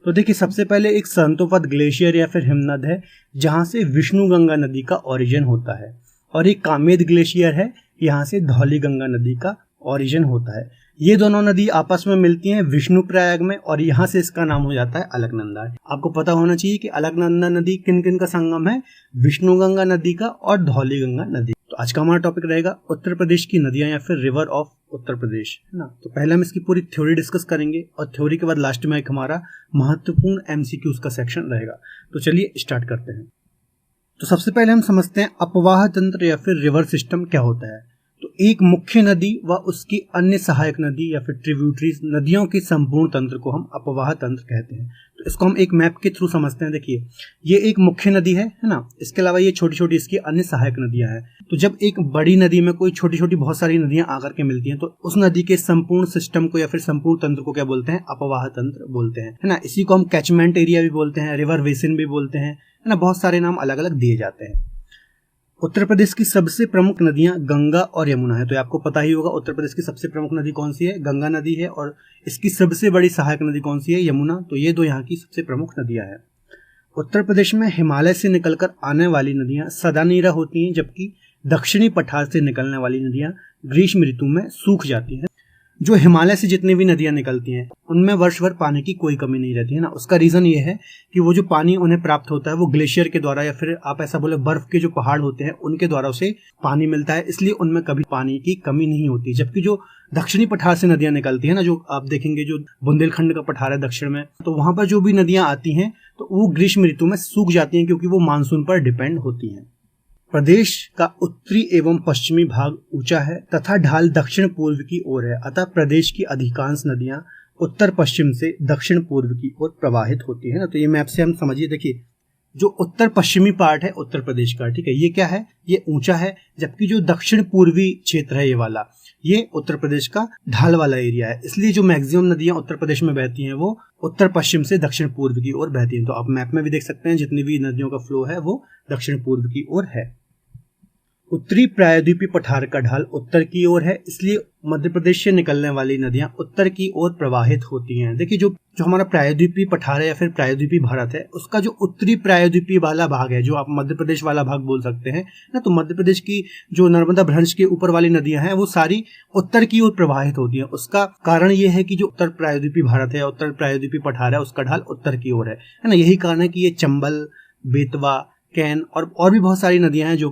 तो देखिए, सबसे पहले एक संतोपद ग्लेशियर या फिर हिमनद है जहाँ से विष्णु गंगा नदी का ओरिजिन होता है, और एक कामेद ग्लेशियर है, यहाँ से धौली गंगा नदी का ओरिजिन होता है। ये दोनों नदी आपस में मिलती हैं विष्णु प्रयाग में, और यहाँ से इसका नाम हो जाता है अलकनंदा। आपको पता होना चाहिए कि अलकनंदा नदी किन किन का संगम है, विष्णु गंगा नदी का और धौली गंगा नदी। तो आज का हमारा टॉपिक रहेगा उत्तर प्रदेश की नदियां या फिर रिवर ऑफ उत्तर प्रदेश, है ना। तो पहले हम इसकी पूरी थ्योरी डिस्कस करेंगे, और थ्योरी के बाद लास्ट में एक हमारा महत्वपूर्ण एमसीक्यूज का सेक्शन रहेगा। तो चलिए स्टार्ट करते हैं। तो सबसे पहले हम समझते हैं अपवाह तंत्र या फिर रिवर सिस्टम क्या होता है। तो एक मुख्य नदी व उसकी अन्य सहायक नदी या फिर ट्रिब्यूटरीज नदियों के संपूर्ण तंत्र को हम अपवाह तंत्र कहते हैं। तो इसको हम एक मैप के थ्रू समझते हैं। देखिए, ये एक मुख्य नदी है ना। इसके अलावा ये छोटी छोटी इसकी अन्य सहायक नदियां हैं। तो जब एक बड़ी नदी में कोई छोटी छोटी बहुत सारी नदियां आकर के मिलती हैं, तो उस नदी के संपूर्ण सिस्टम को या फिर संपूर्ण तंत्र को क्या बोलते हैं, अपवाह तंत्र बोलते हैं, है ना। इसी को हम कैचमेंट एरिया भी बोलते हैं, रिवर बेसिन भी बोलते हैं, है ना। बहुत सारे नाम अलग अलग दिए जाते हैं। उत्तर प्रदेश की सबसे प्रमुख नदियां गंगा और यमुना है। तो आपको पता ही होगा उत्तर प्रदेश की सबसे प्रमुख नदी कौन सी है, गंगा नदी है, और इसकी सबसे बड़ी सहायक नदी कौन सी है, यमुना। तो ये दो यहाँ की सबसे प्रमुख नदियां हैं। उत्तर प्रदेश में हिमालय से निकलकर आने वाली नदियां सदानीरा होती हैं, जबकि दक्षिणी पठार से निकलने वाली नदियां ग्रीष्म ऋतु में सूख जाती हैं। जो हिमालय से जितनी भी नदियां निकलती हैं उनमें वर्ष भर पानी की कोई कमी नहीं रहती है ना। उसका रीजन ये है कि वो जो पानी उन्हें प्राप्त होता है वो ग्लेशियर के द्वारा, या फिर आप ऐसा बोले बर्फ के जो पहाड़ होते हैं उनके द्वारा उसे पानी मिलता है, इसलिए उनमें कभी पानी की कमी नहीं होती। जबकि जो दक्षिणी पठार से नदियां निकलती है ना, जो आप देखेंगे जो बुंदेलखंड का पठार है दक्षिण में, तो वहां पर जो भी नदियां आती हैं तो वो ग्रीष्म ऋतु में सूख जाती हैं, क्योंकि वो मानसून पर डिपेंड होती हैं। प्रदेश का उत्तरी एवं पश्चिमी भाग ऊंचा है तथा ढाल दक्षिण पूर्व की ओर है, अतः प्रदेश की अधिकांश नदियां उत्तर पश्चिम से दक्षिण पूर्व की ओर प्रवाहित होती है ना। तो ये मैप से हम समझिए, देखिए जो उत्तर पश्चिमी पार्ट है उत्तर प्रदेश का, ठीक है, ये क्या है, ये ऊंचा है, जबकि जो दक्षिण पूर्वी क्षेत्र है ये वाला, ये उत्तर प्रदेश का ढाल वाला एरिया है। इसलिए जो मैक्सिमम नदियां उत्तर प्रदेश में बहती हैं वो उत्तर पश्चिम से दक्षिण पूर्व की ओर बहती हैं। तो आप मैप में भी देख सकते हैं जितनी भी नदियों का फ्लो है वो दक्षिण पूर्व की ओर है। उत्तरी प्रायद्वीपीय पठार का ढाल उत्तर की ओर है, इसलिए मध्य प्रदेश से निकलने वाली नदियां उत्तर की ओर प्रवाहित होती हैं। देखिए, जो हमारा प्रायद्वीपीय पठार है या फिर प्रायद्वीपीय भारत है, उसका जो उत्तरी प्रायद्वीपीय वाला भाग है, जो आप मध्य प्रदेश वाला भाग बोल सकते हैं ना, तो मध्य प्रदेश की जो नर्मदा भ्रंश के ऊपर वाली नदियां हैं वो सारी उत्तर की ओर प्रवाहित होती हैं। उसका कारण ये है कि जो उत्तर प्रायद्वीपीय भारत है, उत्तर प्रायद्वीपीय पठार है, उसका ढाल उत्तर की ओर है ना। यही कारण है कि ये चंबल, बेतवा, कैन और भी बहुत सारी नदियां हैं जो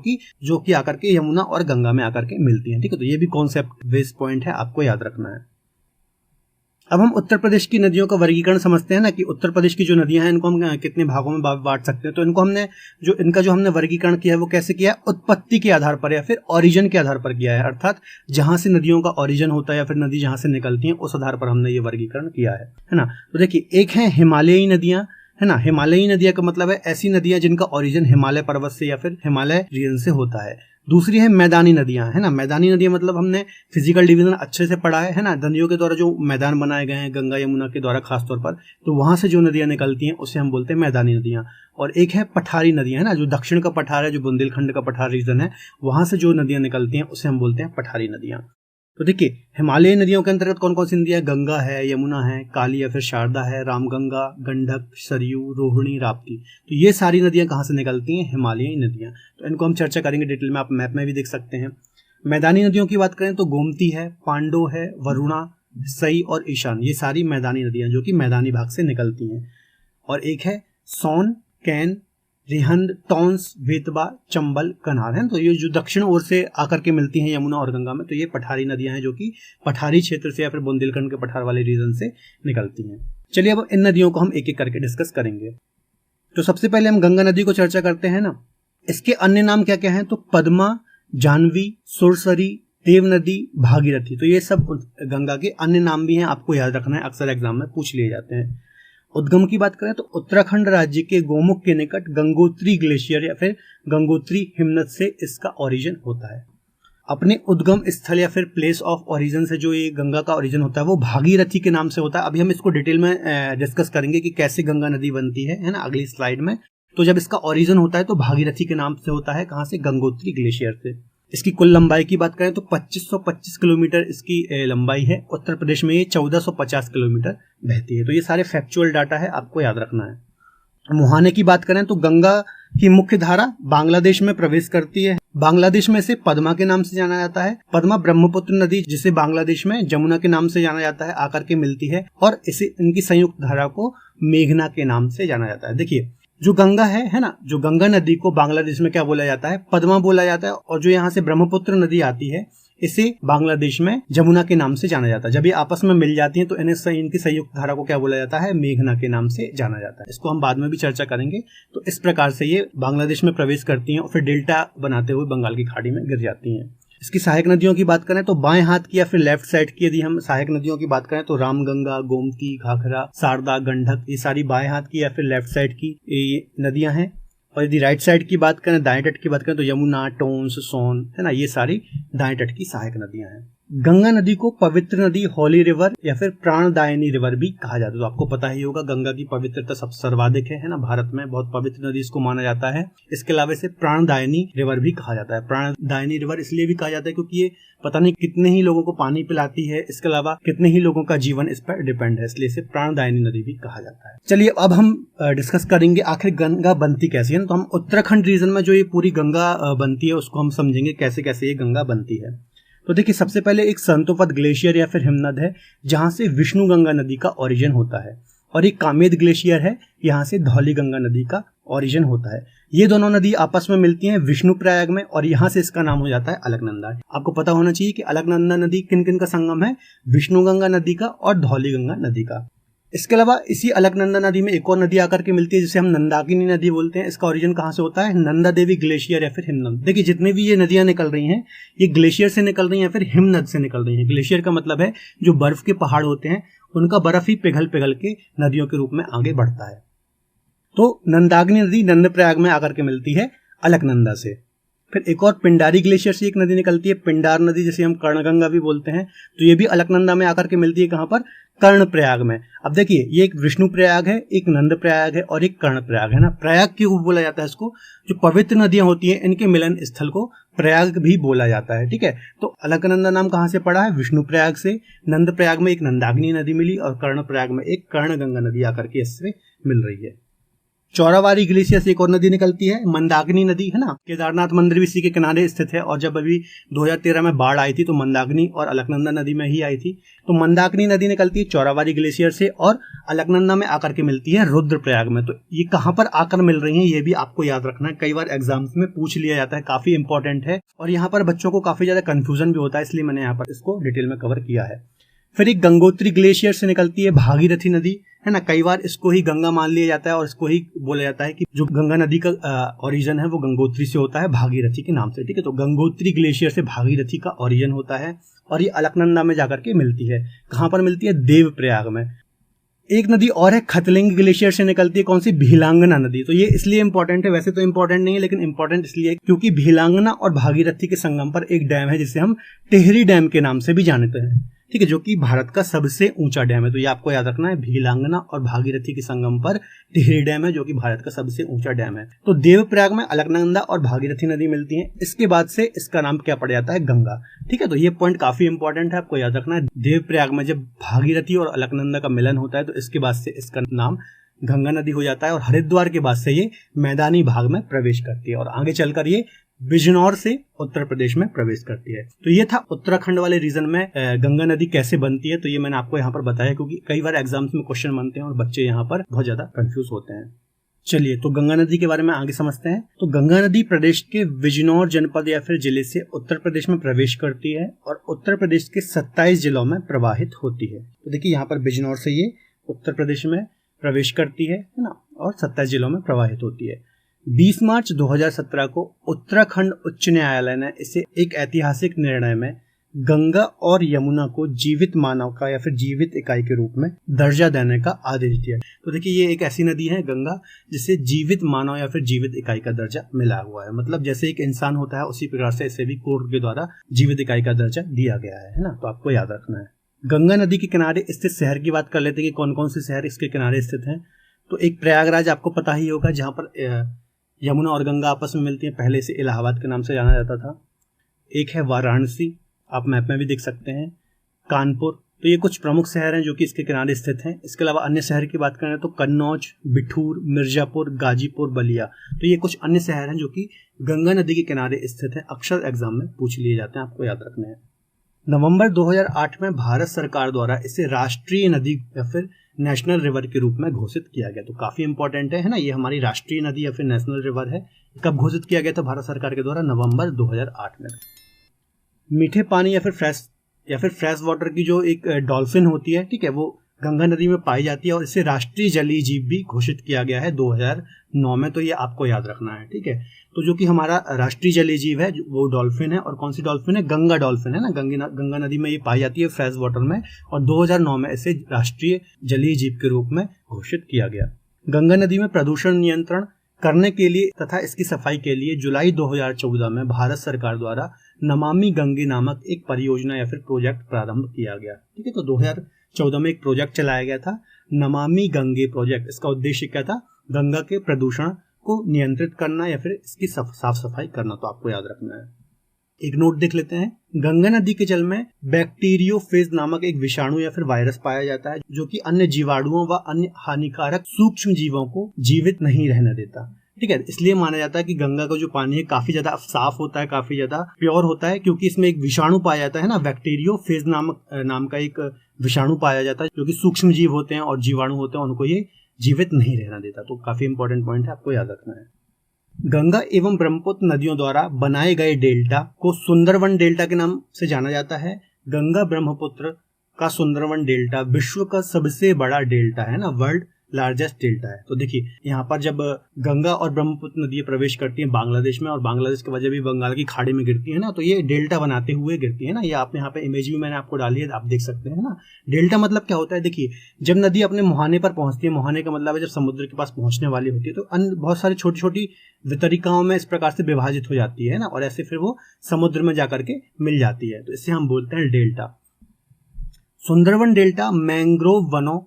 कि आकर के यमुना और गंगा में आकर के मिलती हैं, ठीक है। तो ये भी कॉन्सेप्ट बेस पॉइंट है, आपको याद रखना है। अब हम उत्तर प्रदेश की नदियों का वर्गीकरण समझते हैं ना, कि उत्तर प्रदेश की जो नदियां हैं इनको हम कितने भागों में बांट सकते हैं। तो इनको इनका जो हमने वर्गीकरण किया है वो कैसे किया है, उत्पत्ति के आधार पर या फिर ओरिजिन के आधार पर किया है, अर्थात जहां से नदियों का ओरिजिन होता है या फिर नदी जहां से निकलती है उस आधार पर हमने ये वर्गीकरण किया है ना। तो देखिए, एक है हिमालयी नदियां, है ना। हिमालयी नदियां का मतलब है ऐसी नदियां जिनका ओरिजिन हिमालय पर्वत से या फिर हिमालय रीजन से होता है। दूसरी है मैदानी नदियां, है ना। मैदानी नदियां मतलब हमने फिजिकल डिवीजन अच्छे से पढ़ा है ना। नदियों के द्वारा जो मैदान बनाए गए हैं गंगा यमुना के द्वारा खासतौर पर, तो वहां से जो नदियां निकलती हैं उसे हम बोलते हैं मैदानी नदियां। और एक है पठारी नदियां, है ना, जो दक्षिण का पठार है, जो बुंदेलखंड का पठार रीजन है, वहां से जो नदियां निकलती हैं उसे हम बोलते हैं पठारी नदियां। तो देखिए, हिमालयी नदियों के अंतर्गत कौन कौन सी नदियां, गंगा है, यमुना है, काली या फिर शारदा है, रामगंगा, गंडक, सरयू, रोहिणी, राप्ती। तो ये सारी नदियां कहाँ से निकलती हैं, हिमालयी नदियां। तो इनको हम चर्चा करेंगे डिटेल में, आप मैप में भी देख सकते हैं। मैदानी नदियों की बात करें तो गोमती है, पांडो है, वरुणा, सई और ईशान, ये सारी मैदानी नदियां जो कि मैदानी भाग से निकलती हैं। और एक है सोन, कैन, रिहंद, टॉन्स, बेतवा, चंबल, कनार, है। तो ये जो दक्षिण ओर से आकर के मिलती हैं यमुना और गंगा में, तो ये पठारी नदियां हैं जो कि पठारी क्षेत्र से या फिर बुंदेलखंड के पठार वाले रीजन से निकलती हैं। चलिए अब इन नदियों को हम एक एक करके डिस्कस करेंगे। तो सबसे पहले हम गंगा नदी को चर्चा करते हैं ना। इसके अन्य नाम क्या क्या हैं, तो पद्मा, जानवी, सुरसरी, देव नदी, भागीरथी। तो ये सब गंगा के अन्य नाम भी हैं, आपको याद रखना है, अक्सर एग्जाम में पूछ लिए जाते हैं। उद्गम की बात करें तो उत्तराखंड राज्य के गोमुख के निकट गंगोत्री ग्लेशियर या फिर गंगोत्री हिमनद से इसका ओरिजिन होता है। अपने उद्गम स्थल या फिर प्लेस ऑफ ओरिजिन से जो ये गंगा का ओरिजिन होता है वो भागीरथी के नाम से होता है। अभी हम इसको डिटेल में डिस्कस करेंगे कि कैसे गंगा नदी बनती है ना, अगली स्लाइड में। तो जब इसका ओरिजिन होता है तो भागीरथी के नाम से होता है, कहाँ से, गंगोत्री ग्लेशियर से। इसकी कुल लंबाई की बात करें तो 2525 किलोमीटर इसकी लंबाई है। उत्तर प्रदेश में ये 1450 किलोमीटर बहती है। तो ये सारे फैक्चुअल डाटा है, आपको याद रखना है। मुहाने की बात करें तो गंगा की मुख्य धारा बांग्लादेश में प्रवेश करती है। बांग्लादेश में इसे पद्मा के नाम से जाना जाता है। पद्मा ब्रह्मपुत्र नदी, जिसे बांग्लादेश में जमुना के नाम से जाना जाता है, आकर के मिलती है और इसे इनकी संयुक्त धारा को मेघना के नाम से जाना जाता है। देखिए, जो गंगा है ना, जो गंगा नदी को बांग्लादेश में क्या बोला जाता है? पद्मा बोला जाता है। और जो यहाँ से ब्रह्मपुत्र नदी आती है, इसे बांग्लादेश में जमुना के नाम से जाना जाता है। जब ये आपस में मिल जाती हैं तो इनकी संयुक्त धारा को क्या बोला जाता है? मेघना के नाम से जाना जाता है। इसको हम बाद में भी चर्चा करेंगे। तो इस प्रकार से ये बांग्लादेश में प्रवेश करती हैं और फिर डेल्टा बनाते हुए बंगाल की खाड़ी में गिर जाती हैं। इसकी सहायक नदियों की बात करें तो बाएं हाथ की या फिर लेफ्ट साइड की यदि हम सहायक नदियों की बात करें तो रामगंगा, गोमती, घाघरा, शारदा, गंडक, ये सारी बाएं हाथ की या फिर लेफ्ट साइड की नदियां हैं। और यदि राइट साइड की बात करें, दाएं तट की बात करें तो यमुना, टोंस, सोन, है ना, ये सारी दाएं तट की सहायक नदियां हैं। गंगा नदी को पवित्र नदी, होली रिवर या फिर प्राणदायिनी रिवर भी कहा जाता है। तो आपको पता ही होगा गंगा की पवित्रता सब सर्वाधिक है ना, भारत में बहुत पवित्र नदी इसको माना जाता है। इसके अलावा इसे प्राणदायिनी रिवर भी कहा जाता है। प्राणदायिनी रिवर इसलिए भी कहा जाता है क्योंकि ये पता नहीं कितने ही लोगों को पानी पिलाती है, इसके अलावा कितने ही लोगों का जीवन इस पर डिपेंड है, इसलिए इसे प्राणदायिनी नदी भी कहा जाता है। चलिए अब हम डिस्कस करेंगे आखिर गंगा बनती कैसी है। तो हम उत्तराखंड रीजन में जो ये पूरी गंगा बनती है उसको हम समझेंगे कैसे कैसे ये गंगा बनती है। तो देखिए, सबसे पहले एक संतोपद ग्लेशियर या फिर हिमनद है जहां से विष्णु गंगा नदी का ओरिजिन होता है, और एक कामेद ग्लेशियर है, यहाँ से धौली गंगा नदी का ओरिजिन होता है। ये दोनों नदी आपस में मिलती हैं विष्णु प्रयाग में और यहाँ से इसका नाम हो जाता है अलकनंदा। आपको पता होना चाहिए कि अलकनंदा नदी किन किन का संगम है? विष्णु गंगा नदी का और धौली गंगा नदी का। इसके अलावा इसी अलकनंदा नदी में एक और नदी आकर के मिलती है जिसे हम नंदाकिनी नदी बोलते हैं। इसका ओरिजिन कहाँ से होता है? नंदा देवी ग्लेशियर या फिर हिमनद। देखिए, जितनी भी ये नदियां निकल रही हैं ये ग्लेशियर से निकल रही हैं या फिर हिमनद से निकल रही हैं। ग्लेशियर का मतलब है जो बर्फ के पहाड़ होते हैं उनका बर्फ ही पिघल पिघल के नदियों के रूप में आगे बढ़ता है। तो नंदाकिनी नदी नंदप्रयाग में आकर के मिलती है अलकनंदा से। फिर एक और पिंडारी ग्लेशियर से एक नदी निकलती है, पिंडार नदी, जिसे हम कर्णगंगा भी बोलते हैं। तो ये भी अलकनंदा में आकर के मिलती है। कहाँ पर? कर्णप्रयाग में। अब देखिए, ये एक विष्णु प्रयाग है, एक नंद प्रयाग है और एक कर्ण प्रयाग है ना। प्रयाग क्यों बोला जाता है इसको? जो पवित्र नदियां होती हैं इनके मिलन स्थल को प्रयाग भी बोला जाता है। ठीक है, तो अलकनंदा नाम कहाँ से पड़ा है? विष्णु प्रयाग से। नंद प्रयाग में एक नंदाग्नि नदी मिली और कर्ण प्रयाग में एक कर्णगंगा नदी आकर के इससे मिल रही है। चौरावारी ग्लेशियर से एक और नदी निकलती है, मंदाकिनी नदी, है ना। केदारनाथ मंदिर भी इसी के किनारे स्थित है और जब अभी 2013 में बाढ़ आई थी तो मंदाकिनी और अलकनंदा नदी में ही आई थी। तो मंदाकिनी नदी निकलती है चौरावारी ग्लेशियर से और अलकनंदा में आकर के मिलती है रुद्रप्रयाग में। तो ये कहाँ पर आकर मिल रही हैं ये भी आपको याद रखना है, कई बार एग्जाम्स में पूछ लिया जाता है, काफी इंपॉर्टेंट है। और यहाँ पर बच्चों को काफी ज्यादा कंफ्यूजन भी होता है, इसलिए मैंने यहाँ पर इसको डिटेल में कवर किया है। फिर एक गंगोत्री ग्लेशियर से निकलती है भागीरथी नदी, है ना। कई बार इसको ही गंगा मान लिया जाता है और इसको ही बोला जाता है कि जो गंगा नदी का ओरिजिन है वो गंगोत्री से होता है भागीरथी के नाम से। ठीक है, तो गंगोत्री ग्लेशियर से भागीरथी का ओरिजिन होता है और ये अलकनंदा में जाकर के मिलती है। कहाँ पर मिलती है? देवप्रयाग में। एक नदी और है, खतलिंग ग्लेशियर से निकलती है। कौन सी? भीलांगना नदी। तो ये इसलिए इंपॉर्टेंट है, वैसे तो इंपॉर्टेंट नहीं है लेकिन इंपॉर्टेंट इसलिए क्योंकि भीलांगना और भागीरथी के संगम पर एक डैम है जिसे हम टिहरी डैम के नाम से भी जानते हैं। ठीक है, जो कि भारत का सबसे ऊंचा डैम है। तो ये आपको याद रखना है, भीलांगना और भागीरथी के संगम पर टिहरी डैम है जो कि भारत का सबसे ऊंचा डैम है। तो देवप्रयाग में अलकनंदा और भागीरथी नदी मिलती हैं। इसके बाद से इसका नाम क्या पड़ जाता है? गंगा। ठीक है, तो ये पॉइंट काफी इंपॉर्टेंट है, आपको याद रखना है। देवप्रयाग में जब भागीरथी और अलकनंदा का मिलन होता है तो इसके बाद से इसका नाम गंगा नदी हो जाता है और हरिद्वार के बाद से ये मैदानी भाग में प्रवेश करती है और आगे चलकर ये बिजनौर से उत्तर प्रदेश में प्रवेश करती है। तो ये था उत्तराखंड वाले रीजन में गंगा नदी कैसे बनती है। तो ये मैंने आपको यहाँ पर बताया क्योंकि कई बार एग्जाम्स में क्वेश्चन बनते हैं और बच्चे यहाँ पर बहुत ज्यादा कंफ्यूज होते हैं। चलिए, तो गंगा नदी के बारे में आगे समझते हैं। तो गंगा नदी प्रदेश के बिजनौर जनपद या फिर जिले से उत्तर प्रदेश में प्रवेश करती है और उत्तर प्रदेश के 27 जिलों में प्रवाहित होती है। तो देखिए, यहाँ पर बिजनौर से ये उत्तर प्रदेश में प्रवेश करती है ना, और 27 जिलों में प्रवाहित होती है। 20 मार्च 2017 को उत्तराखंड उच्च न्यायालय ने इसे एक ऐतिहासिक निर्णय में गंगा और यमुना को जीवित मानव का या फिर जीवित इकाई के रूप में दर्जा देने का आदेश दिया। तो देखिए, ये एक ऐसी नदी है गंगा जिसे जीवित मानव या फिर जीवित इकाई का दर्जा मिला हुआ है। मतलब जैसे एक इंसान होता है उसी प्रकार से इसे भी कोर्ट के द्वारा जीवित इकाई का दर्जा दिया गया है ना। तो आपको याद रखना है। गंगा नदी के किनारे स्थित शहर की बात कर लेते हैं कि कौन कौन से शहर इसके किनारे स्थित हैं। तो एक प्रयागराज आपको पता ही होगा, जहाँ पर यमुना और गंगा आपस में मिलती हैं, पहले से इलाहाबाद के नाम से जाना जाता था। एक है वाराणसी, आप मैप में भी देख सकते हैं, कानपुर। तो ये कुछ प्रमुख शहर हैं जो कि इसके किनारे स्थित हैं। इसके अलावा अन्य शहर की बात करें तो कन्नौज, बिठूर, मिर्जापुर, गाजीपुर, बलिया। तो ये कुछ अन्य शहर हैं जो कि गंगा नदी के किनारे स्थित हैं। अक्सर एग्जाम में पूछ लिए जाते हैं, आपको याद रखने हैं। नवंबर 2008 में भारत सरकार द्वारा इसे राष्ट्रीय नदी या फिर नेशनल रिवर के रूप में घोषित किया गया। तो काफी इंपॉर्टेंट है ना, ये हमारी राष्ट्रीय नदी या फिर नेशनल रिवर है। कब घोषित किया गया था भारत सरकार के द्वारा? नवंबर 2008 में। मीठे पानी या फिर फ्रेश वाटर की जो एक डॉल्फिन होती है, ठीक है, वो गंगा नदी में पाई जाती है और इसे राष्ट्रीय जलीय जीव भी घोषित किया गया है 2009 में। तो ये आपको याद रखना है, ठीक है। तो जो कि हमारा राष्ट्रीय जलीय जीव है वो डॉल्फिन है। और कौन सी डॉल्फिन है? गंगा डॉल्फिन है ना। गंगा नदी में ये पाई जाती है फ्रेश वाटर में, और 2009 में इसे राष्ट्रीय जलीय जीव के रूप में घोषित किया गया। गंगा नदी में प्रदूषण नियंत्रण करने के लिए तथा इसकी सफाई के लिए जुलाई 2014 में भारत सरकार द्वारा नमामि गंगे नामक एक परियोजना या फिर प्रोजेक्ट प्रारंभ किया गया, ठीक है। तो 2014 में एक प्रोजेक्ट चलाया गया था, नमामि गंगे प्रोजेक्ट। इसका उद्देश्य क्या था? गंगा के प्रदूषण को नियंत्रित करना या फिर इसकी साफ सफाई करना। तो आपको याद रखना है। एक नोट देख लेते हैं। गंगा नदी के जल में बैक्टीरियोफेज नामक एक विषाणु या फिर वायरस पाया जाता है जो कि अन्य जीवाणुओं व अन्य हानिकारक सूक्ष्म जीवों को जीवित नहीं रहने देता, ठीक है। इसलिए माना जाता है कि गंगा का जो पानी है काफी ज्यादा साफ होता है, काफी ज्यादा प्योर होता है, क्योंकि इसमें एक विषाणु पाया जाता है ना, बैक्टीरियोफेज नाम का एक विषाणु पाया जाता है जो कि सूक्ष्म जीव होते हैं और जीवाणु होते हैं, उनको ये जीवित नहीं रहना देता। तो काफी इंपॉर्टेंट पॉइंट है, आपको याद रखना है। गंगा एवं ब्रह्मपुत्र नदियों द्वारा बनाए गए डेल्टा को सुंदरवन डेल्टा के नाम से जाना जाता है। गंगा ब्रह्मपुत्र का सुंदरवन डेल्टा विश्व का सबसे बड़ा डेल्टा है ना, वर्ल्ड लार्जेस्ट डेल्टा है। तो देखिए यहाँ पर जब गंगा और ब्रह्मपुत्र नदियां प्रवेश करती हैं बांग्लादेश में, और बांग्लादेश के वजह भी बंगाल की खाड़ी में गिरती है ना, तो ये डेल्टा बनाते हुए गिरती है ना। ये आप यहाँ पे इमेज भी मैंने आपको डाली है, आप देख सकते हैं ना। डेल्टा मतलब क्या होता है? देखिए जब नदी अपने मुहाने पर पहुंचती है, मुहाने का मतलब है जब समुद्र के पास पहुंचने वाली होती है, तो अन्य बहुत सारी छोटी छोटी वितरिकाओं में इस प्रकार से विभाजित हो जाती है ना, और ऐसे फिर वो समुद्र में जाकर के मिल जाती है। तो इससे हम बोलते हैं डेल्टा। सुंदरवन डेल्टा मैंग्रोव वनों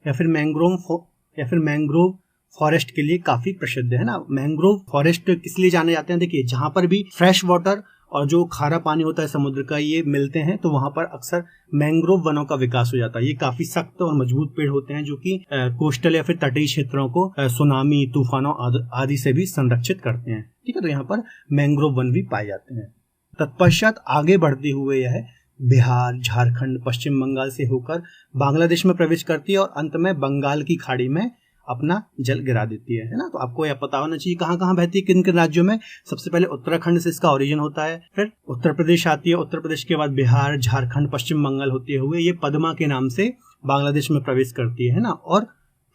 या फिर मैंग्रोव फॉरेस्ट के लिए काफी प्रसिद्ध है ना। मैंग्रोव फॉरेस्ट किस लिए जाने जाते हैं? देखिए जहां पर भी फ्रेश वाटर और जो खारा पानी होता है समुद्र का ये मिलते हैं, तो वहां पर अक्सर मैंग्रोव वनों का विकास हो जाता है। ये काफी सख्त और मजबूत पेड़ होते हैं जो कि कोस्टल या फिर तटीय क्षेत्रों को सुनामी, तूफानों आदि से भी संरक्षित करते हैं, ठीक है। तो यहाँ पर मैंग्रोव वन भी पाए जाते हैं। तत्पश्चात आगे बढ़ते हुए यह बिहार, झारखंड, पश्चिम बंगाल से होकर बांग्लादेश में प्रवेश करती है और अंत में बंगाल की खाड़ी में अपना जल गिरा देती है ना। तो आपको यह पता होना चाहिए कहाँ कहाँ बहती है, किन किन राज्यों में। सबसे पहले उत्तराखंड से इसका ओरिजिन होता है, फिर उत्तर प्रदेश आती है, उत्तर प्रदेश के बाद बिहार, झारखंड, पश्चिम बंगाल होते हुए ये पद्मा के नाम से बांग्लादेश में प्रवेश करती है ना, और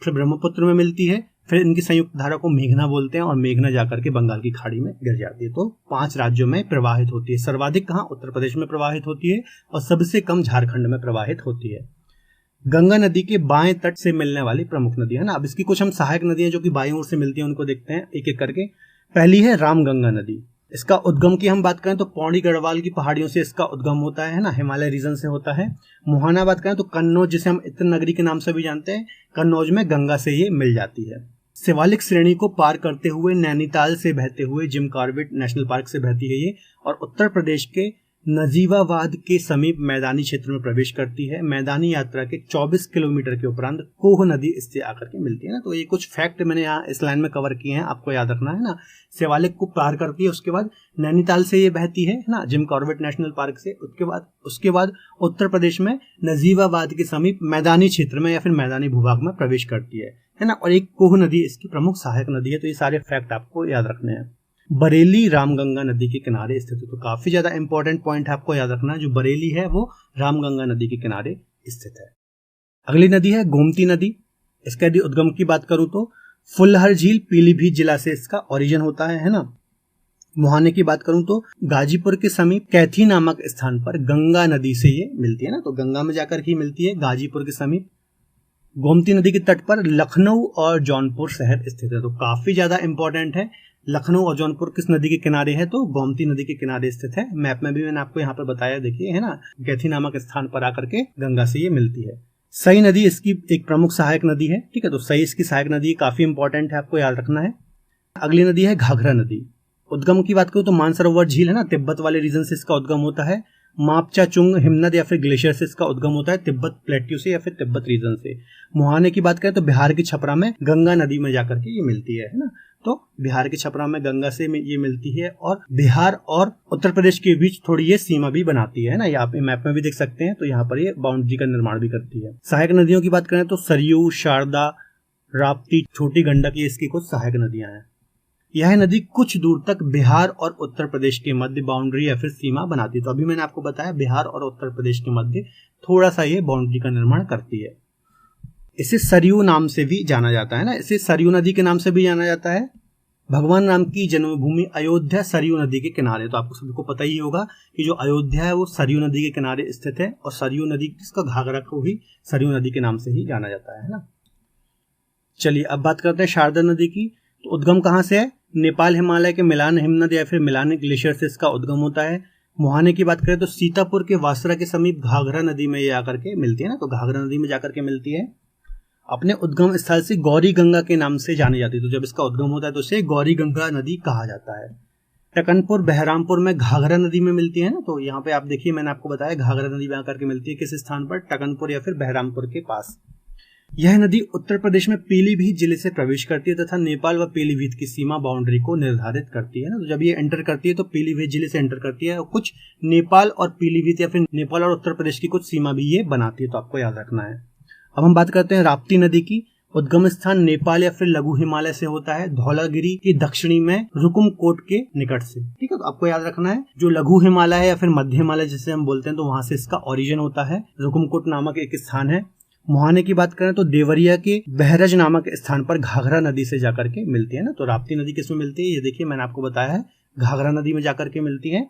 फिर ब्रह्मपुत्र में मिलती है। फिर इनकी संयुक्त धारा को मेघना बोलते हैं और मेघना जाकर के बंगाल की खाड़ी में गिर जाती है। तो 5 राज्यों में प्रवाहित होती है। सर्वाधिक कहाँ? उत्तर प्रदेश में प्रवाहित होती है और सबसे कम झारखंड में प्रवाहित होती है। गंगा नदी के बाएं तट से मिलने वाली प्रमुख नदी है ना। अब इसकी कुछ हम सहायक नदियां जो कि बाईं ओर से मिलती हैं उनको देखते हैं एक एक करके। पहली है रामगंगा नदी। इसका उद्गम की हम बात करें तो पौड़ी गढ़वाल की पहाड़ियों से इसका उद्गम होता है ना, हिमालय रीजन से होता है। मुहाना बात करें तो कन्नौज, जिसे हम इत्र नगरी के नाम से भी जानते हैं, कन्नौज में गंगा से ये मिल जाती है। शिवालिक श्रेणी को पार करते हुए नैनीताल से बहते हुए जिम कॉर्बेट नेशनल पार्क से बहती है ये, और उत्तर प्रदेश के नजीवाबाद के समीप मैदानी क्षेत्र में प्रवेश करती है। मैदानी यात्रा के 24 किलोमीटर के उपरांत कोह नदी इससे आकर के मिलती है ना। तो ये कुछ फैक्ट मैंने यहाँ इस लाइन में कवर किए हैं, आपको याद रखना है ना। शिवालिक को पार करती है, उसके बाद नैनीताल से ये बहती है ना, जिम कॉर्बेट नेशनल पार्क से। उसके बाद उत्तर प्रदेश में नजीवाबाद के समीप मैदानी क्षेत्र में या फिर मैदानी भूभाग में प्रवेश करती है ना। और एक कोह नदी इसकी प्रमुख सहायक नदी है। तो ये सारे फैक्ट आपको याद रखने हैं। बरेली रामगंगा नदी के किनारे स्थित है। तो काफी ज्यादा इंपॉर्टेंट पॉइंट है, आपको याद रखना है। जो बरेली है वो रामगंगा नदी के किनारे स्थित है। अगली नदी है गोमती नदी। इसका यदि उद्गम की बात करूं तो फुलहर झील पीलीभीत जिला से इसका ओरिजिन होता है ना। मुहाने की बात करूं तो गाजीपुर के समीप कैथी नामक स्थान पर गंगा नदी से ये मिलती है ना। तो गंगा में जाकर ही मिलती है, गाजीपुर के समीप। गोमती नदी के तट पर लखनऊ और जौनपुर शहर स्थित है। तो काफी ज्यादा इंपॉर्टेंट है। लखनऊ और जौनपुर किस नदी के किनारे है? तो गोमती नदी के किनारे स्थित है। मैप में भी मैंने आपको यहाँ पर बताया, देखिए है ना, कैथी नामक स्थान पर आकर के गंगा से ये मिलती है। सई नदी इसकी एक प्रमुख सहायक नदी है, ठीक है। तो सई इसकी सहायक नदी काफी इंपॉर्टेंट है, आपको याद रखना है। अगली नदी है घाघरा नदी। उद्गम की बात करूँ तो मानसरोवर झील है ना, तिब्बत वाले रीजन से इसका उद्गम होता है। मापचा चुंग हिमनद या फिर ग्लेशियर से इसका उद्गम होता है, तिब्बत प्लेट्यू से या फिर तिब्बत रीजन से। मुहाने की बात करें तो बिहार की छपरा में गंगा नदी में जाकर के ये मिलती है ना, तो बिहार की छपरा में गंगा से ये मिलती है और बिहार और उत्तर प्रदेश के बीच थोड़ी ये सीमा भी बनाती है ना, ये आप मैप में भी देख सकते हैं। तो यहाँ पर ये बाउंड्री का निर्माण भी करती है। सहायक नदियों की बात करें तो सरयू, शारदा, राप्ती, छोटी गंडक ये इसकी कुछ सहायक नदियां हैं। यह नदी कुछ दूर तक बिहार और उत्तर प्रदेश के मध्य बाउंड्री या फिर सीमा बनाती है। तो अभी मैंने आपको बताया बिहार और उत्तर प्रदेश के मध्य थोड़ा सा ये बाउंड्री का निर्माण करती है। इसे सरयू नाम से भी जाना जाता है ना, इसे सरयू नदी के नाम से भी जाना जाता है। भगवान राम की जन्मभूमि अयोध्या सरयू नदी के किनारे, तो आपको सभी को पता ही होगा कि जो अयोध्या है वो सरयू नदी के किनारे स्थित है और सरयू नदी इसका घाघरा को भी सरयू नदी के नाम से ही जाना जाता है ना। चलिए अब बात करते हैं शारदा नदी की। तो उद्गम कहाँ से है? नेपाल हिमालय के मिलान हिमनद या फिर मिलान ग्लेशियर से इसका उद्गम होता है। मुहाने की बात करें तो सीतापुर के वासरा के समीप घाघरा नदी में ये आकर के मिलती है ना, तो घाघरा नदी में जाकर के मिलती है। अपने उद्गम स्थल से गौरी गंगा के नाम से जानी जाती है, तो जब इसका उद्गम होता है तो इसे गौरी गंगा नदी कहा जाता है। टकनपुर बहरामपुर में घाघरा नदी में मिलती है ना, तो यहाँ पे आप देखिए मैंने आपको बताया घाघरा नदी में आकर के मिलती है किस स्थान पर? टकनपुर या फिर बहरामपुर के पास। यह नदी उत्तर प्रदेश में पीलीभीत जिले से प्रवेश करती है तथा नेपाल व पीलीभीत की सीमा बाउंड्री को निर्धारित करती है ना, तो जब ये एंटर करती है तो पीलीभीत जिले से एंटर करती है और कुछ नेपाल और पीलीभीत या फिर नेपाल और उत्तर प्रदेश की कुछ सीमा भी ये बनाती है, तो आपको याद रखना है। अब हम बात करते हैं राप्ती नदी की। उद्गम स्थान नेपाल या फिर लघु हिमालय से होता है, धौलागिरी की दक्षिणी में रुकुमकोट के निकट से। ठीक है, तो आपको याद रखना है जो लघु हिमालय है या फिर मध्य हिमालय जिसे हम बोलते हैं, तो वहां से इसका ओरिजिन होता है। रुकुमकोट नामक एक स्थान है। मुहाने की बात करें तो देवरिया के बहरज नामक स्थान पर घाघरा नदी से जाकर के मिलती है ना, तो राप्ती नदी किसमें मिलती है? ये देखिए मैंने आपको बताया है घाघरा नदी में जाकर के मिलती है।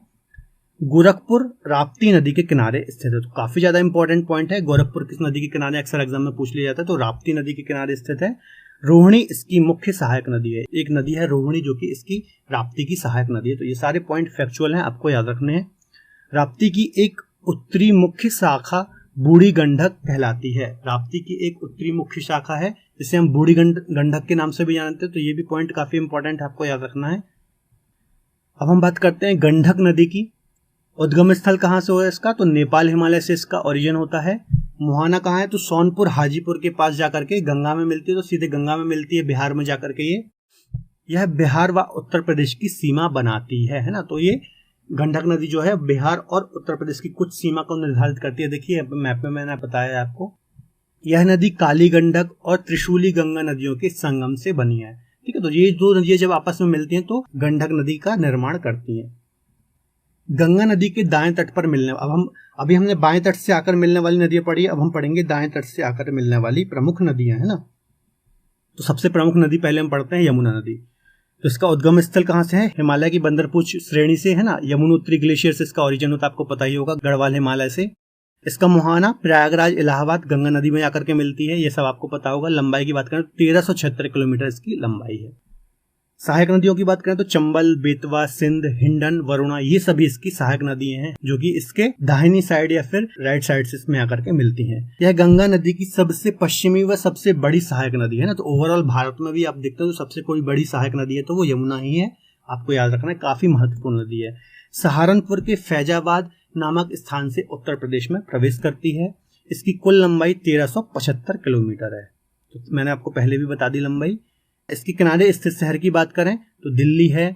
गोरखपुर राप्ती नदी के किनारे स्थित है, तो काफी ज्यादा इंपॉर्टेंट पॉइंट है। गोरखपुर किस नदी के किनारे अक्सर एग्जाम में पूछ लिया जाता है, तो राप्ती नदी के किनारे स्थित है। रोहिणी इसकी मुख्य सहायक नदी है, एक नदी है रोहिणी जो कि इसकी राप्ती की सहायक नदी है। तो ये सारे पॉइंट फैक्चुअल हैं, आपको याद रखने हैं। राप्ती की एक उत्तरी मुख्य शाखा बूढ़ी गंडक कहलाती है। राप्ती की एक उत्तरी मुख्य शाखा है जिसे हम बूढ़ी गंडक के नाम से भी जानते हैं, तो ये भी पॉइंट काफी इंपॉर्टेंट है, आपको याद रखना है। अब हम बात करते हैं गंडक नदी की। उद्गम स्थल कहाँ से हुआ इसका? तो नेपाल हिमालय से इसका ओरिजिन होता है। मुहाना कहाँ है? तो सोनपुर हाजीपुर के पास जाकर के गंगा में मिलती है, तो सीधे गंगा में मिलती है बिहार में जाकर के। यह बिहार व उत्तर प्रदेश की सीमा बनाती है ना, तो ये गंडक नदी जो है बिहार और उत्तर प्रदेश की कुछ सीमा को निर्धारित करती है। देखिए मैप में मैंने बताया आपको। यह नदी काली गंडक और त्रिशूली गंगा नदियों के संगम से बनी है। ठीक है, तो ये दो नदियां जब आपस में मिलती हैं तो गंडक नदी का निर्माण करती हैं। गंगा नदी के दाएं तट पर मिलने, अभी हमने बाएं तट से आकर मिलने वाली नदियां पढ़ी, अब हम पढ़ेंगे दाएं तट से आकर मिलने वाली प्रमुख नदियां, है ना। तो सबसे प्रमुख नदी पहले हम पढ़ते हैं यमुना नदी। तो इसका उद्गम स्थल कहाँ से है? हिमालय की बंदरपूछ श्रेणी से, है ना। यमुनोत्री ग्लेशियर से इसका ओरिजिन होता है, आपको पता ही होगा, गढ़वाल हिमालय से। इसका मुहाना प्रयागराज इलाहाबाद गंगा नदी में आकर के मिलती है, ये सब आपको पता होगा। लंबाई की बात करें तो 1376 किलोमीटर इसकी लंबाई है। सहायक नदियों की बात करें तो चंबल, बेतवा, सिंध, हिंडन, वरुणा ये सभी इसकी सहायक नदियां हैं जो कि इसके दाहिनी साइड या फिर राइट साइड से इसमें आकर के मिलती हैं। यह गंगा नदी की सबसे पश्चिमी व सबसे बड़ी सहायक नदी है ना। तो ओवरऑल भारत में भी आप देखते हो तो सबसे कोई बड़ी सहायक नदी है तो वो यमुना ही है, आपको याद रखना है, काफी महत्वपूर्ण नदी है। सहारनपुर के फैजाबाद नामक स्थान से उत्तर प्रदेश में प्रवेश करती है। इसकी कुल लंबाई 1375 किलोमीटर है, तो मैंने आपको पहले भी बता दी लंबाई। इसके किनारे स्थित शहर की बात करें तो दिल्ली है,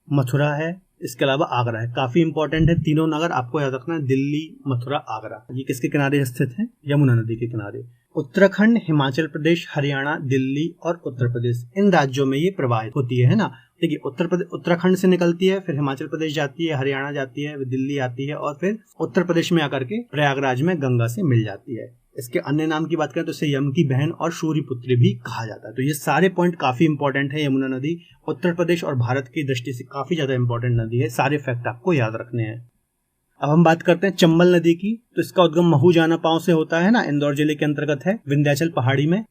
मथुरा है, इसके अलावा आगरा है। काफी इंपॉर्टेंट है तीनों नगर, आपको याद रखना है, दिल्ली, मथुरा, आगरा। ये किसके किनारे स्थित है? यमुना नदी के किनारे। उत्तराखंड, हिमाचल प्रदेश, हरियाणा, दिल्ली और उत्तर प्रदेश, इन राज्यों में ये प्रवाहित होती है ना। देखिए उत्तराखंड से निकलती है, फिर हिमाचल प्रदेश जाती है, हरियाणा जाती है, दिल्ली आती है और फिर उत्तर प्रदेश में आकर के प्रयागराज में गंगा से मिल जाती है। इसके अन्य नाम की बात करें तो इसे यम की बहन और सूर्यपुत्री भी कहा जाता है। तो ये सारे पॉइंट काफी इंपॉर्टेंट है। यमुना नदी उत्तर प्रदेश और भारत की दृष्टि से काफी ज्यादा इंपॉर्टेंट नदी है, सारे फैक्ट आपको याद रखने हैं। अब हम बात करते हैं चंबल नदी की। तो इसका उद्गम महू जाना पांव से होता है ना, इंदौर जिले के अंतर्गत है, विंध्याचल पहाड़ी में।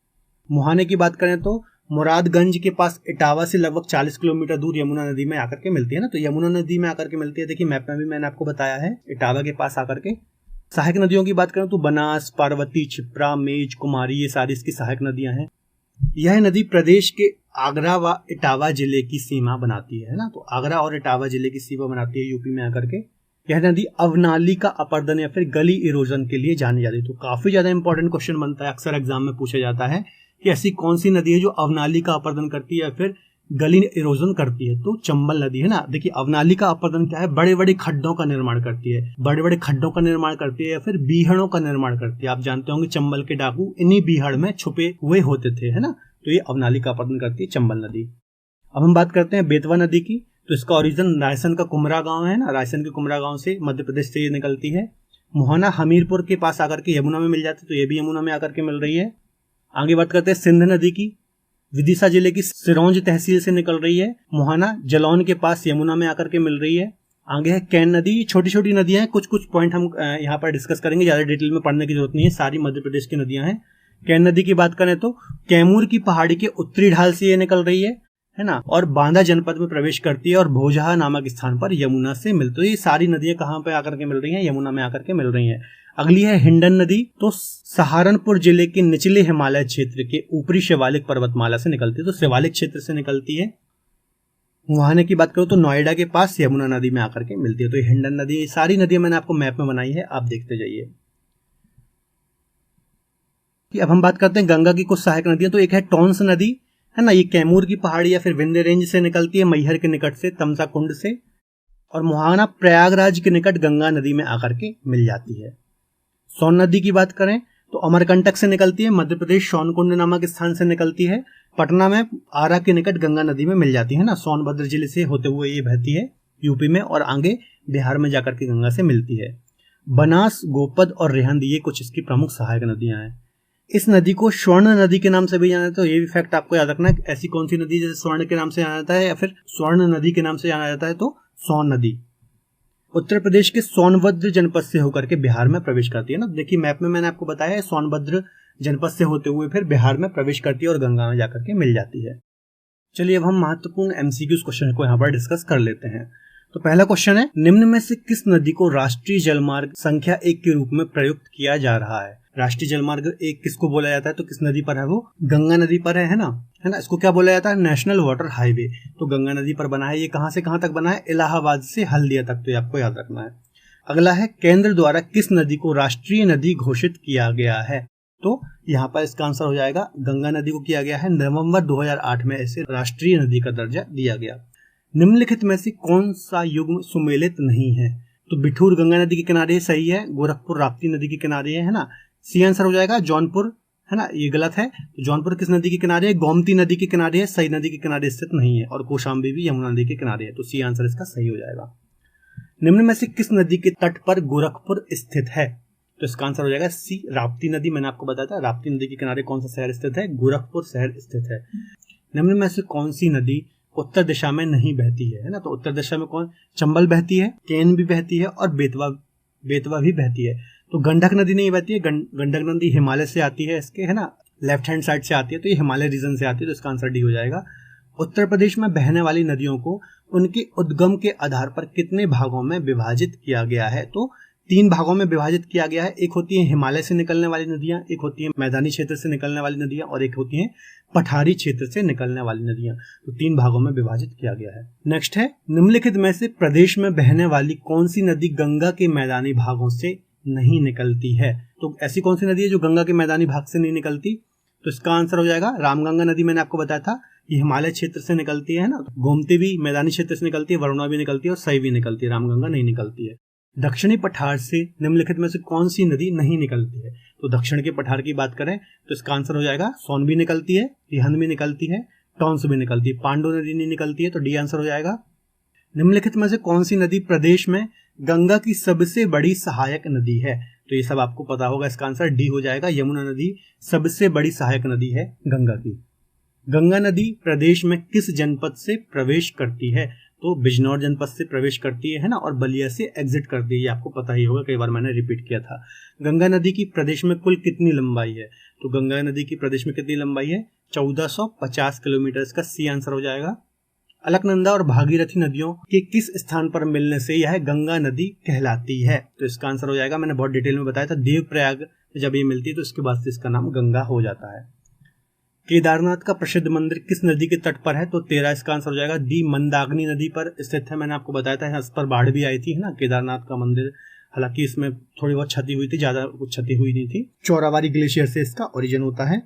मुहाने की बात करें तो मुरादगंज के पास इटावा से लगभग 40 किलोमीटर दूर यमुना नदी में आकर के मिलती है ना। तो यमुना नदी में आकर के मिलती है, देखिए मैप में भी मैंने आपको बताया है, इटावा के पास आकर के। सहायक नदियों की बात करें तो बनास, पार्वती, क्षिप्रा, मेज, कुमारी ये सारी इसकी सहायक नदियां हैं। यह नदी प्रदेश के आगरा व इटावा जिले की सीमा बनाती है ना। तो आगरा और इटावा जिले की सीमा बनाती है यूपी में आकर के। यह नदी अवनाली का अपरदन या फिर गली इरोजन के लिए जानी जाती है। तो काफी ज्यादा इंपॉर्टेंट क्वेश्चन बनता है, अक्सर एग्जाम में पूछा जाता है कि ऐसी कौन सी नदी है जो अवनाली का अपरदन करती है या फिर गली इरोजन करती है। तो चंबल नदी है ना। देखिए अवनाली का अपरदन क्या है, बड़े बड़े खड्डों का निर्माण करती है, बड़े बड़े खड्डों का निर्माण करती है या फिर बीहड़ों का निर्माण करती है। आप जानते होंगे चंबल के डाकू इन्हीं बीहड़ में छुपे हुए होते थे, है ना। तो ये अवनाली का अपरदन करती है चंबल नदी। अब हम बात करते हैं बेतवा नदी की। तो इसका ओरिजिन रायसेन का कुमरा गांव है ना। रायसेन के कुमरा गांव से मध्य प्रदेश से ये निकलती है। मोहना हमीरपुर के पास आकर के यमुना में मिल जाती है, तो ये भी यमुना में आकर के मिल रही है। आगे बात करते हैं सिंध नदी की। विदिशा जिले की सिरोंज तहसील से निकल रही है। मोहना जलौन के पास यमुना में आकर के मिल रही है। आगे है कैन नदी। छोटी छोटी नदियां हैं, कुछ कुछ पॉइंट हम यहाँ पर डिस्कस करेंगे, ज्यादा डिटेल में पढ़ने की जरूरत नहीं है, सारी मध्य प्रदेश की नदियां हैं। कैन नदी की बात करें तो कैमूर की पहाड़ी के उत्तरी ढाल से ये निकल रही है ना, और बांदा जनपद में प्रवेश करती है और भोजहा नामक स्थान पर यमुना से मिलती है। ये सारी नदियां कहाँ पे आकर के मिल रही हैं, यमुना में आकर के मिल रही हैं। अगली है हिंडन नदी। तो सहारनपुर जिले के निचले हिमालय क्षेत्र के ऊपरी शिवालिक पर्वतमाला से निकलती है, तो शिवालिक क्षेत्र से निकलती है। मुहाने की बात करूं तो नोएडा के पास यमुना नदी में आकर के मिलती है। तो ये हिंडन नदी, सारी नदियां मैंने आपको मैप में बनाई है, आप देखते जाइए। अब हम बात करते हैं गंगा की कुछ सहायक नदियां। तो एक है टोंस नदी, है ना। ये कैमूर की पहाड़ी या फिर विंध्य रेंज से निकलती है, मैहर के निकट से, तमसा कुंड से, और मुहाना प्रयागराज के निकट गंगा नदी में आकर के मिल जाती है। सोन नदी की बात करें तो अमरकंटक से निकलती है, मध्य प्रदेश सोनकुंड नामक स्थान से निकलती है। पटना में आरा के निकट गंगा नदी में मिल जाती है ना। सोनभद्र जिले से होते हुए ये बहती है यूपी में और आगे बिहार में जाकर के गंगा से मिलती है। बनास, गोपद और रेहंद ये कुछ इसकी प्रमुख सहायक नदियां हैं। इस नदी को स्वर्ण नदी के नाम से भी जाना जाता है। तो ये भी फैक्ट आपको याद रखना है, ऐसी कौन सी नदी जैसे स्वर्ण के नाम से जाना जाता है या फिर स्वर्ण नदी के नाम से जाना जाता है, तो सोन नदी उत्तर प्रदेश के सोनभद्र जनपद से होकर के बिहार में प्रवेश करती है ना। देखिए मैप में मैंने आपको बताया है, सोनभद्र जनपद से होते हुए फिर बिहार में प्रवेश करती है और गंगा में जाकर के मिल जाती है। चलिए अब हम महत्वपूर्ण एमसीक्यूज क्वेश्चन को यहाँ पर डिस्कस कर लेते हैं। तो पहला क्वेश्चन है, निम्न में से किस नदी को राष्ट्रीय जलमार्ग संख्या 1 के रूप में प्रयुक्त किया जा रहा है। राष्ट्रीय जलमार्ग 1 किसको बोला जाता है, तो किस नदी पर है, वो गंगा नदी पर है ना। इसको क्या बोला जाता है, नेशनल वाटर हाईवे। तो गंगा नदी पर बना है। ये कहां से कहां तक बना है, इलाहाबाद से हल्दिया तक, तो ये आपको याद रखना है। अगला है, केंद्र द्वारा किस नदी को राष्ट्रीय नदी घोषित किया गया है। तो यहाँ पर इसका आंसर हो जाएगा गंगा नदी को किया गया है। नवंबर 2008 में इसे राष्ट्रीय नदी का दर्जा दिया गया। निम्नलिखित में से कौन सा युग्म सुमेलित नहीं है, तो बिठूर गंगा नदी के किनारे सही है, गोरखपुर राप्ती नदी के किनारे है ना। सी आंसर हो जाएगा जौनपुर, है ना, ये गलत है। तो जौनपुर किस नदी के किनारे है, गोमती नदी के किनारे है, सई नदी के किनारे स्थित नहीं है, और कौशाम्बी भी यमुना नदी के किनारे है। तो सी आंसर इसका सही हो जाएगा। निम्न में से किस नदी के तट पर गोरखपुर स्थित है, तो इसका आंसर हो जाएगा सी, राप्ती नदी। मैंने आपको बताया था राप्ती नदी के किनारे कौन सा शहर स्थित है, गोरखपुर शहर स्थित है। निम्न में से कौन सी नदी उत्तर दिशा में नहीं बहती है ना। तो उत्तर दिशा में कौन, चंबल बहती है, केन भी बहती है और बेतवा भी बहती है। तो गंडक नदी नहीं बहती है। गंडक नदी हिमालय से आती है इसके, है ना, लेफ्ट हैंड साइड से आती है, तो ये हिमालय रीजन से आती है, तो इसका आंसर डी हो जाएगा। उत्तर प्रदेश में बहने वाली नदियों को उनके उद्गम के आधार पर कितने भागों में विभाजित किया गया है, तो 3 भागों में विभाजित किया गया है। एक होती है हिमालय से निकलने वाली नदियां, एक होती है मैदानी क्षेत्र से निकलने वाली नदियां, और एक होती है पठारी क्षेत्र से निकलने वाली नदियां। तो 3 भागों में विभाजित किया गया है। नेक्स्ट है, निम्नलिखित में से प्रदेश में बहने वाली कौन सी नदी गंगा के मैदानी भागों से नहीं निकलती है। तो ऐसी कौन सी नदी है जो गंगा के मैदानी भाग से नहीं निकलती, तो इसका आंसर हो जाएगा रामगंगा नदी। मैंने आपको बताया था ये हिमालय क्षेत्र से निकलती है ना। गोमती भी मैदानी क्षेत्र से निकलती है, वरुणा भी निकलती है और सई भी निकलती है, रामगंगा नहीं निकलती है। दक्षिणी पठार से निम्नलिखित में से कौन सी नदी नहीं निकलती है, तो दक्षिण के पठार की बात करें तो इसका आंसर हो जाएगा सोन भी निकलती है, रिहंद भी निकलती है, टॉन्स भी निकलती है, पांडु नदी नहीं निकलती है, तो डी आंसर हो जाएगा। निम्नलिखित में से कौन सी नदी प्रदेश में गंगा की सबसे बड़ी सहायक नदी है, तो ये सब आपको पता होगा, इसका आंसर डी हो जाएगा। यमुना नदी सबसे बड़ी सहायक नदी है गंगा की। गंगा नदी प्रदेश में किस जनपद से प्रवेश करती है, तो बिजनौर जनपद से प्रवेश करती है ना, और बलिया से एग्जिट करती है, ये आपको पता ही होगा, कई बार मैंने रिपीट किया था। गंगा नदी की प्रदेश में कुल कितनी लंबाई है, तो गंगा नदी की प्रदेश में कितनी लंबाई है, 1450 किलोमीटर, इसका सी आंसर हो जाएगा। अलकनंदा और भागीरथी नदियों के किस स्थान पर मिलने से यह गंगा नदी कहलाती है, तो इसका आंसर हो जाएगा, मैंने बहुत डिटेल में बताया था, देवप्रयाग जब ये मिलती है तो इसके बाद से इसका नाम गंगा हो जाता है। केदारनाथ का प्रसिद्ध मंदिर किस नदी के तट पर है? तो 13 इसका आंसर हो जाएगा डी, मंदाकिनी नदी पर स्थित है। मैंने आपको बताया था इस पर बाढ़ भी आई थी, है ना, केदारनाथ का मंदिर। हालांकि इसमें थोड़ी बहुत क्षति हुई थी, ज्यादा कुछ क्षति हुई नहीं थी। चौराबाड़ी ग्लेशियर से इसका ओरिजिन होता है।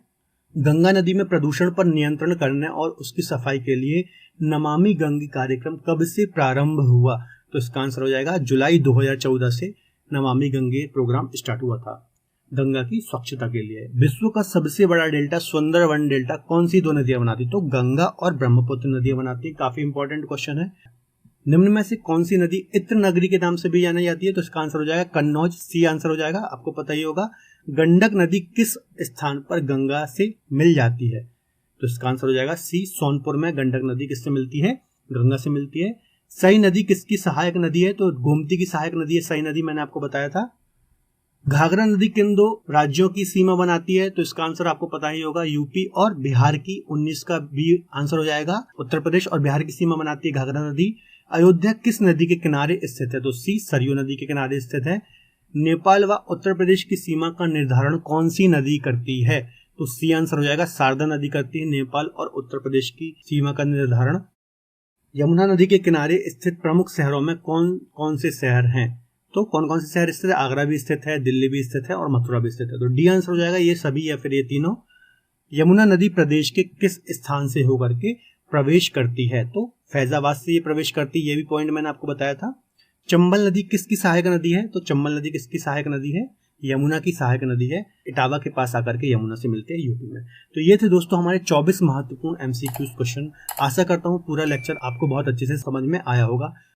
गंगा नदी में प्रदूषण पर नियंत्रण करने और उसकी सफाई के लिए नमामि गंगे कार्यक्रम कब से प्रारंभ हुआ? तो इसका आंसर हो जाएगा जुलाई 2014 से नमामि गंगे प्रोग्राम स्टार्ट हुआ था गंगा की स्वच्छता के लिए। विश्व का सबसे बड़ा डेल्टा सुंदरवन डेल्टा कौन सी दो नदियां बनाती? तो गंगा और ब्रह्मपुत्र नदियां बनाती है। काफी इंपॉर्टेंट क्वेश्चन है। निम्न में से कौन सी नदी इत्र नगरी के नाम से भी जानी जाती है? तो इसका आंसर हो जाएगा कन्नौज, सी आंसर हो जाएगा। आपको पता ही होगा गंडक नदी किस स्थान पर गंगा से मिल जाती है? तो इसका आंसर हो जाएगा सी, सोनपुर में गंडक नदी किससे मिलती है? गंगा से मिलती है। सई नदी किसकी सहायक नदी है? तो गोमती की सहायक नदी है सई नदी, मैंने आपको बताया था। घाघरा नदी किन दो राज्यों की सीमा बनाती है? तो इसका आंसर आपको पता ही होगा यूपी और बिहार की। 19 का बी आंसर हो जाएगा। उत्तर प्रदेश और बिहार की सीमा बनाती है घाघरा नदी। अयोध्या किस नदी के किनारे स्थित है? तो सी, सरयू नदी के किनारे स्थित है। नेपाल व उत्तर प्रदेश की सीमा का निर्धारण कौन सी नदी करती है? तो सी आंसर हो जाएगा शारदा नदी करती है नेपाल और उत्तर प्रदेश की सीमा का निर्धारण। यमुना नदी के किनारे स्थित प्रमुख शहरों में कौन कौन से शहर हैं? तो कौन कौन से शहर स्थित है? आगरा भी स्थित है, दिल्ली भी स्थित है और मथुरा भी स्थित है। तो डी आंसर हो जाएगा ये सभी या फिर ये तीनों। यमुना नदी प्रदेश के किस स्थान से होकर के प्रवेश करती है? तो फैजाबाद से ये प्रवेश करती है, ये भी पॉइंट मैंने आपको बताया था। चंबल नदी किसकी सहायक नदी है? तो चंबल नदी किसकी सहायक नदी है? यमुना की सहायक नदी है। इटावा के पास आकर के यमुना से मिलते हैं यूपी में। तो ये थे दोस्तों हमारे 24 महत्वपूर्ण एमसीक्यूज क्वेश्चन। आशा करता हूँ पूरा लेक्चर आपको बहुत अच्छे से समझ में आया होगा।